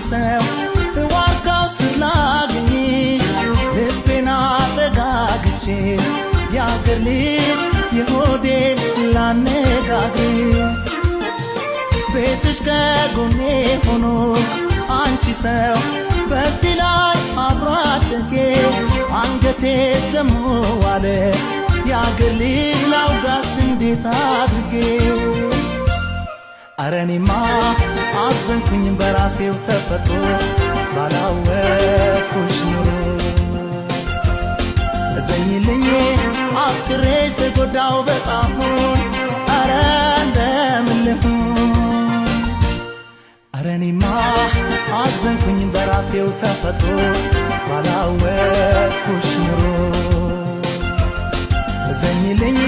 ሰው ዋርካው ስላገኝሽ ልቤና አረጋግቼ ያገር ልጅ የሆዴን ላነጋግር ቤትሽ ከጎኔ ሆኖ አንቺ ሰው በዚህ ላይ አብሮ አደጌ አንገቴ ዘሞ ዋለ ያገር ልጅ ላውጋሽ እንዴት አድርጌ አረ እኔማ አዘንኩኝ በራሴው ተፈጥሮ ባላወቅኩሽ ኑሮ እዘኝልኝ አፍቅሬሽ ተጎዳው በጣም አረ እንደምን ልሁን አረ እኔማ አዘንኩኝ በራሴው ተፈጥሮ ባላወቅኩሽ ኑሮ እዘኝልኝ